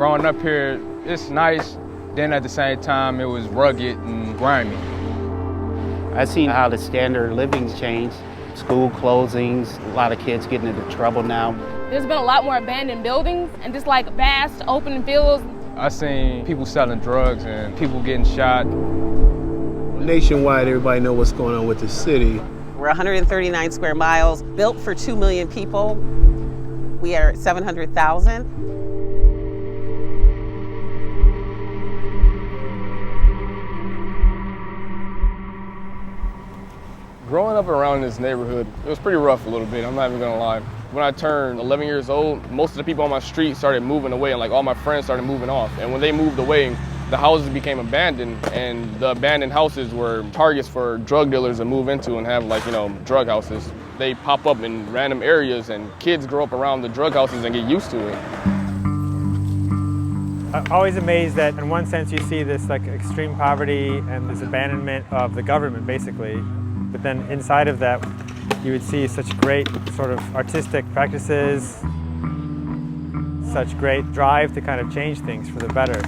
Growing up here, it's nice. Then at the same time, it was rugged and grimy. I've seen how the standard of living's changed. School closings, a lot of kids getting into trouble now. There's been a lot more abandoned buildings and just like vast open fields. I've seen people selling drugs and people getting shot. Nationwide, everybody knows what's going on with the city. We're 139 square miles, built for 2 million people. We are at 700,000. Growing up around this neighborhood, it was pretty rough a little bit, I'm not even gonna lie. When I turned 11 years old, most of the people on my street started moving away, and like all my friends started moving off. And when they moved away, the houses became abandoned, and the abandoned houses were targets for drug dealers to move into and have drug houses. They pop up in random areas, and kids grow up around the drug houses and get used to it. I'm always amazed that in one sense you see this extreme poverty and this abandonment of the government basically. But then inside of that, you would see such great sort of artistic practices, such great drive to kind of change things for the better.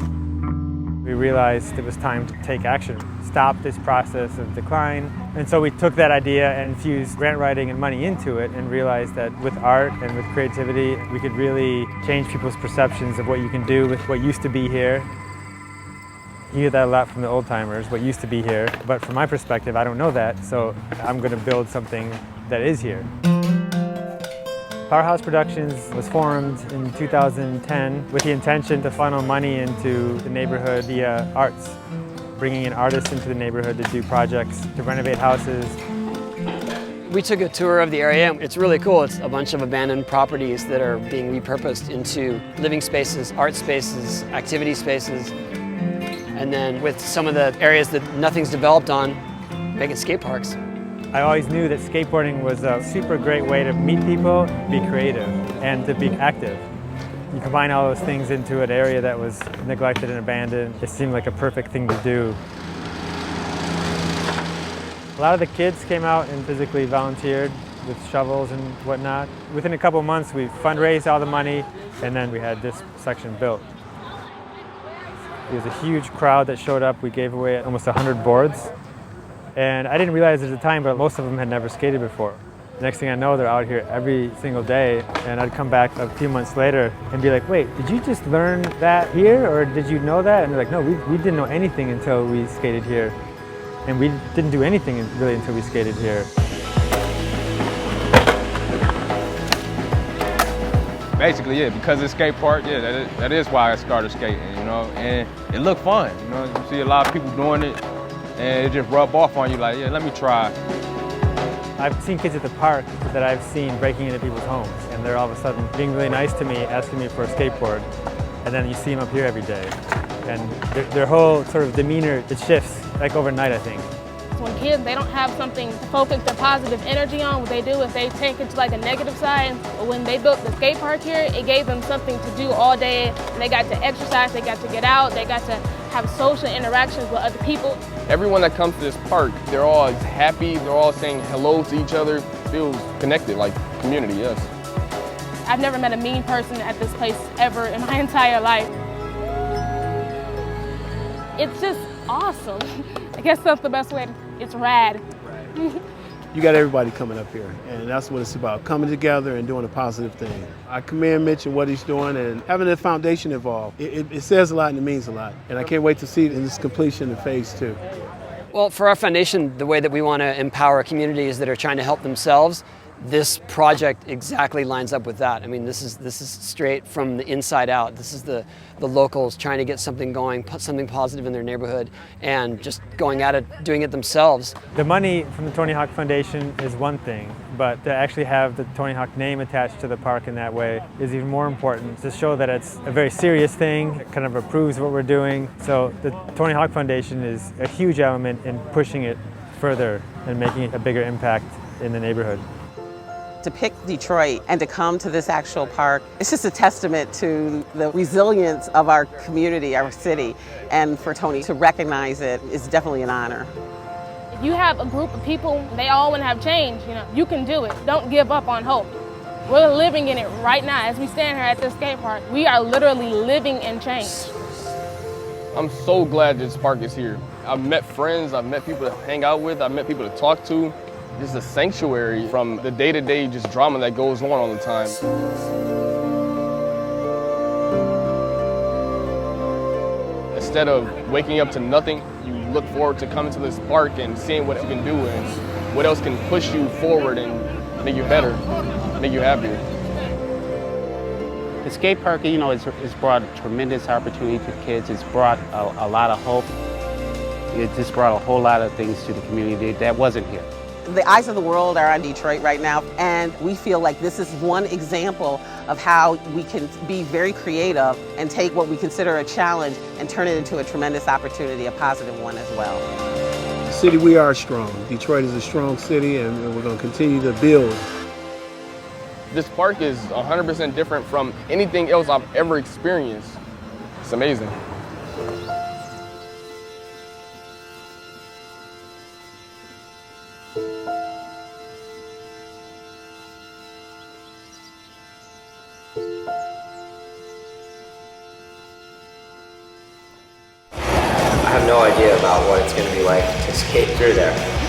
We realized it was time to take action, stop this process of decline. And so we took that idea and infused grant writing and money into it and realized that with art and with creativity, we could really change people's perceptions of what you can do with what used to be here. You hear that a lot from the old timers, what used to be here, but from my perspective, I don't know that, so I'm going to build something that is here. Powerhouse Productions was formed in 2010 with the intention to funnel money into the neighborhood via arts, bringing in artists into the neighborhood to do projects, to renovate houses. We took a tour of the area. It's really cool. It's a bunch of abandoned properties that are being repurposed into living spaces, art spaces, activity spaces. And then with some of the areas that nothing's developed on, making skate parks. I always knew that skateboarding was a super great way to meet people, be creative, and to be active. You combine all those things into an area that was neglected and abandoned. It seemed like a perfect thing to do. A lot of the kids came out and physically volunteered with shovels and whatnot. Within a couple of months, we fundraised all the money, and then we had this section built. It was a huge crowd that showed up. We gave away almost 100 boards. And I didn't realize at the time, but most of them had never skated before. The next thing I know, they're out here every single day. And I'd come back a few months later and be like, wait, did you just learn that here? Or did you know that? And they're like, no, we didn't know anything until we skated here. And we didn't do anything really until we skated here. Basically, yeah, because it's skate park, yeah, that is why I started skating, and it looked fun, you see a lot of people doing it, and it just rubbed off on you like, yeah, let me try. I've seen kids at the park that I've seen breaking into people's homes, and they're all of a sudden being really nice to me, asking me for a skateboard, and then you see them up here every day, and their whole sort of demeanor, it shifts, like overnight, I think. When kids, they don't have something to focus their positive energy on, what they do is they take it to like a negative side. But when they built the skate park here, it gave them something to do all day. And they got to exercise, they got to get out, they got to have social interactions with other people. Everyone that comes to this park, they're all happy, they're all saying hello to each other, feels connected, like community, yes. I've never met a mean person at this place ever in my entire life. It's just awesome. I guess that's the best way to, it's rad. You got everybody coming up here, and that's what it's about, coming together and doing a positive thing. I commend Mitch and what he's doing, and having the foundation involved. It says a lot and it means a lot, and I can't wait to see it in this completion in phase 2. Well, for our foundation, the way that we want to empower communities that are trying to help themselves, this project exactly lines up with that. I mean, this is straight from the inside out. This is the locals trying to get something going, put something positive in their neighborhood, and just going at it, doing it themselves. The money from the Tony Hawk Foundation is one thing, but to actually have the Tony Hawk name attached to the park in that way is even more important, to show that it's a very serious thing. It kind of approves what we're doing. So the Tony Hawk Foundation is a huge element in pushing it further and making a bigger impact in the neighborhood. To pick Detroit and to come to this actual park, it's just a testament to the resilience of our community, our city, and for Tony to recognize it is definitely an honor. If you have a group of people, they all want to have change, you can do it. Don't give up on hope. We're living in it right now. As we stand here at this skate park, we are literally living in change. I'm so glad this park is here. I've met friends, I've met people to hang out with, I've met people to talk to. This is a sanctuary from the day-to-day just drama that goes on all the time. Instead of waking up to nothing, you look forward to coming to this park and seeing what you can do and what else can push you forward and make you better, make you happier. The skate park, you know, it's brought tremendous opportunity to kids. It's brought a lot of hope. It just brought a whole lot of things to the community that wasn't here. The eyes of the world are on Detroit right now, and we feel like this is one example of how we can be very creative and take what we consider a challenge and turn it into a tremendous opportunity, a positive one as well. The city, we are strong. Detroit is a strong city, and we're going to continue to build. This park is 100% different from anything else I've ever experienced. It's amazing. I have no idea about what it's going to be like to skate through there.